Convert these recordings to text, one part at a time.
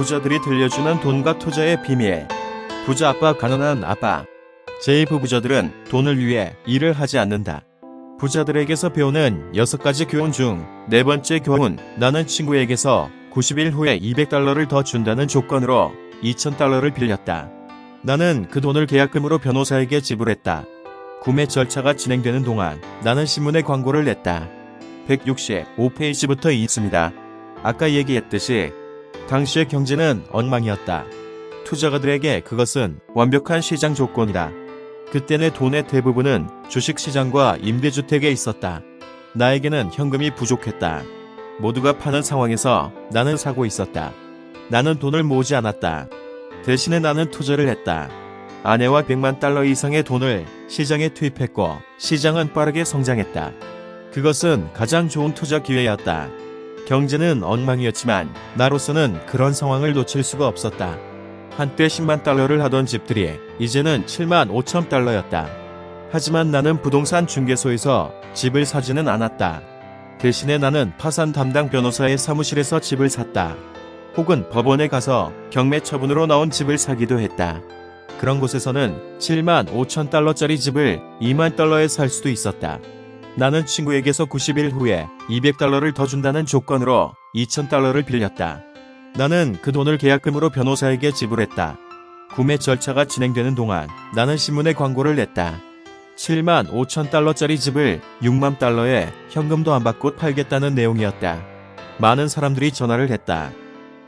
부자들이 들려주는 돈과 투자의 비밀. 부자 아빠, 가난한 아빠. 제2부부자들은 돈을 위해 일을 하지 않는다. 부자들에게서 배우는 6가지 교훈 중 4번째 교훈. 나는 친구에게서 90일 후에 $200를 더 준다는 조건으로 $2000를 빌렸다. 나는 그 돈을 계약금으로 변호사에게 지불했다. 구매 절차가 진행되는 동안 나는 신문에 광고를 냈다. 165페이지부터 있습니다. 아까 얘기했듯이 당시의 경제는 엉망이었다. 투자가들에게 그것은 완벽한 시장 조건이다. 그때 내 돈의 대부분은 주식시장과 임대주택에 있었다. 나에게는 현금이 부족했다. 모두가 파는 상황에서 나는 사고 있었다. 나는 돈을 모으지 않았다. 대신에 나는 투자를 했다. 아내와 $100만 이상의 돈을 시장에 투입했고 시장은 빠르게 성장했다. 그것은 가장 좋은 투자 기회였다. 경제는 엉망이었지만 나로서는 그런 상황을 놓칠 수가 없었다. 한때 $100만 하던 집들이 이제는 $75,000였다. 하지만 나는 부동산 중개소에서 집을 사지는 않았다. 대신에 나는 파산 담당 변호사의 사무실에서 집을 샀다. 혹은 법원에 가서 경매 처분으로 나온 집을 사기도 했다. 그런 곳에서는 $75,000짜리 집을 $20,000에 살 수도 있었다. 나는 친구에게서 90일 후에 $200를 더 준다는 조건으로 $2000를 빌렸다. 나는 그 돈을 계약금으로 변호사에게 지불했다. 구매 절차가 진행되는 동안 나는 신문에 광고를 냈다. $75,000짜리 집을 $60,000에 현금도 안 받고 팔겠다는 내용이었다. 많은 사람들이 전화를 했다.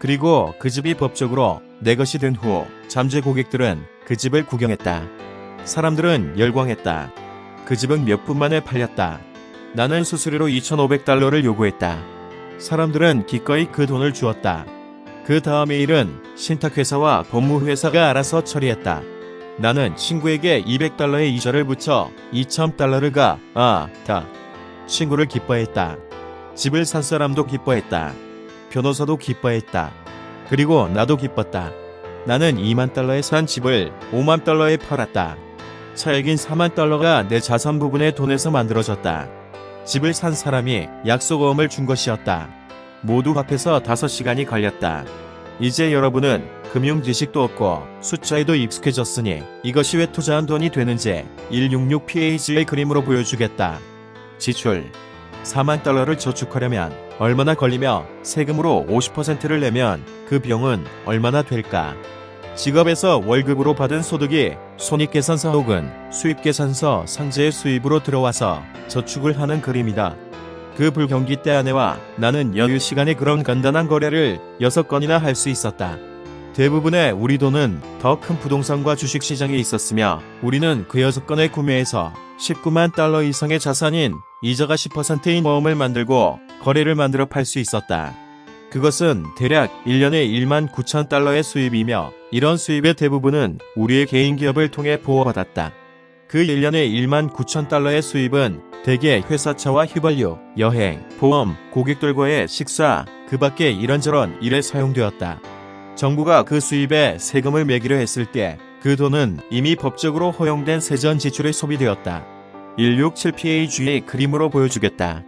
그리고 그 집이 법적으로 내 것이 된 후 잠재 고객들은 그 집을 구경했다. 사람들은 열광했다. 그 집은 몇 분 만에 팔렸다. 나는 수수료로 $2,500를 요구했다. 사람들은 기꺼이 그 돈을 주었다. 그 다음의 일은 신탁회사와 법무회사가 알아서 처리했다. 나는 친구에게 $200의 이자를 붙여 $2,000를 다. 친구를 기뻐했다. 집을 산 사람도 기뻐했다. 변호사도 기뻐했다. 그리고 나도 기뻤다. 나는 $20,000에 산 집을 $50,000에 팔았다. 차액인 $40,000가 내 자산 부분의 돈에서 만들어졌다. 집을 산 사람이 약속어음을 준 것이었다. 모두 합해서 5시간이 걸렸다. 이제 여러분은 금융 지식도 없고 숫자에도 익숙해졌으니 이것이 왜 투자한 돈이 되는지 166페이지의 그림으로 보여주겠다. 지출. $40,000를 저축하려면 얼마나 걸리며 세금으로 50%를 내면 그 비용은 얼마나 될까? 직업에서 월급으로 받은 소득이 손익계산서 혹은 수입계산서 상자의 수입으로 들어와서 저축을 하는 그림이다. 그 불경기 때 아내와 나는 여유 시간에 그런 간단한 거래를 6건이나 할 수 있었다. 대부분의 우리 돈은 더 큰 부동산과 주식시장에 있었으며 우리는 그 6건의 구매에서 $190,000 이상의 자산인 이자가 10%인 모험을 만들고 거래를 만들어 팔 수 있었다. 그것은 대략 1년에 $19,000의 수입이며 이런 수입의 대부분은 우리의 개인 기업을 통해 보호받았다. 그 1년에 $19,000의 수입은 대개 회사차와 휘발유, 여행, 보험, 고객들과의 식사, 그 밖에 이런저런 일에 사용되었다. 정부가 그 수입에 세금을 매기려 했을 때 그 돈은 이미 법적으로 허용된 세전 지출에 소비되었다. 167페이지의 그림으로 보여주겠다.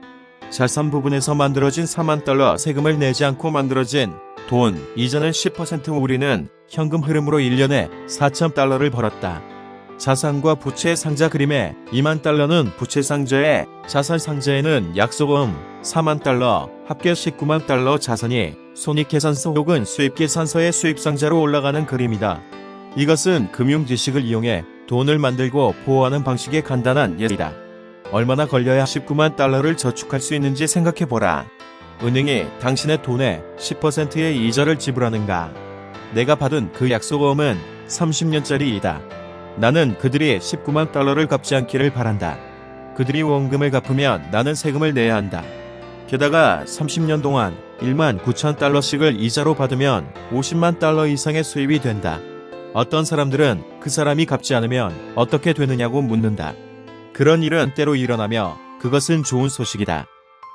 자산 부분에서 만들어진 $40,000 세금을 내지 않고 만들어진 돈, 이자는 10%. 우리는 현금 흐름으로 1년에 $4,000를 벌었다. 자산과 부채 상자 그림에 $20,000는 부채 상자에 자산 상자에는 약속음 $40,000 합계 $190,000 자산이 손익계산서 혹은 수입계산서의 수입상자로 올라가는 그림이다. 이것은 금융 지식을 이용해 돈을 만들고 보호하는 방식의 간단한 예이다. 얼마나 걸려야 $190,000를 저축할 수 있는지 생각해보라. 은행이 당신의 돈의 10%의 이자를 지불하는가? 내가 받은 그 약속어음은 30년짜리이다. 나는 그들이 $190,000를 갚지 않기를 바란다. 그들이 원금을 갚으면 나는 세금을 내야 한다. 게다가 30년 동안 $19,000씩을 이자로 받으면 $500,000 이상의 수입이 된다. 어떤 사람들은 그 사람이 갚지 않으면 어떻게 되느냐고 묻는다. 그런 일은 때로 일어나며 그것은 좋은 소식이다.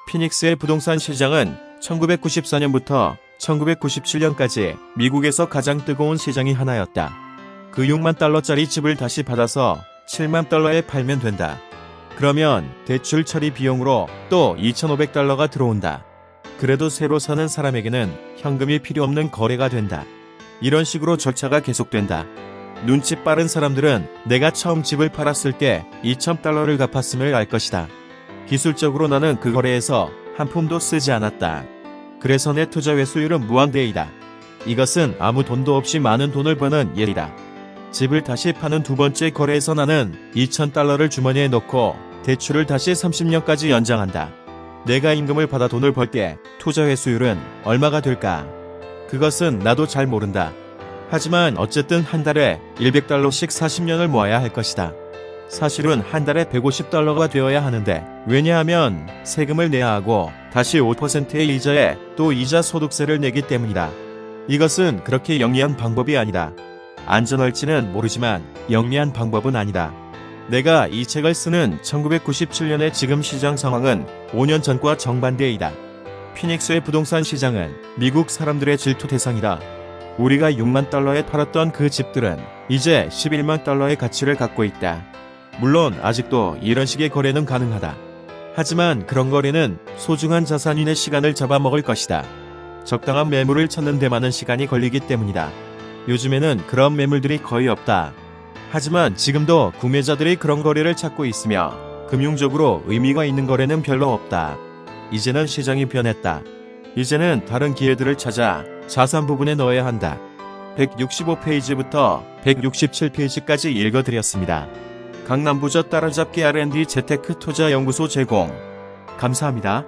피닉스의 부동산 시장은 1994년부터 1997년까지 미국에서 가장 뜨거운 시장이 하나였다. 그 $60,000짜리 집을 다시 받아서 $70,000에 팔면 된다. 그러면 대출 처리 비용으로 또 $2,500가 들어온다. 그래도 새로 사는 사람에게는 현금이 필요 없는 거래가 된다. 이런 식으로 절차가 계속된다. 눈치 빠른 사람들은 내가 처음 집을 팔았을 때 $2,000를 갚았음을 알 것이다. 기술적으로 나는 그 거래에서 한 푼도 쓰지 않았다. 그래서 내 투자 회수율은 무한대이다. 이것은 아무 돈도 없이 많은 돈을 버는 예이다. 집을 다시 파는 두 번째 거래에서 나는 $2,000를 주머니에 넣고 대출을 다시 30년까지 연장한다. 내가 임금을 받아 돈을 벌 때 투자 회수율은 얼마가 될까? 그것은 나도 잘 모른다. 하지만 어쨌든 한 달에 $100씩 40년을 모아야 할 것이다. 사실은 한 달에 $150가 되어야 하는데, 왜냐하면 세금을 내야 하고 다시 5%의 이자에 또 이자 소득세를 내기 때문이다. 이것은 그렇게 영리한 방법이 아니다. 안전할지는 모르지만 영리한 방법은 아니다. 내가 이 책을 쓰는 1997년의 지금 시장 상황은 5년 전과 정반대이다. 피닉스의 부동산 시장은 미국 사람들의 질투 대상이다. 우리가 $60,000에 팔았던 그 집들은 이제 $110,000의 가치를 갖고 있다. 물론 아직도 이런 식의 거래는 가능하다. 하지만 그런 거래는 소중한 자산인의 시간을 잡아먹을 것이다. 적당한 매물을 찾는 데 많은 시간이 걸리기 때문이다. 요즘에는 그런 매물들이 거의 없다. 하지만 지금도 구매자들이 그런 거래를 찾고 있으며 금융적으로 의미가 있는 거래는 별로 없다. 이제는 시장이 변했다. 이제는 다른 기회들을 찾아 자산 부분에 넣어야 한다. 165페이지부터 167페이지까지 읽어드렸습니다. 강남부자 따라잡기 R&D 재테크 투자연구소 제공. 감사합니다.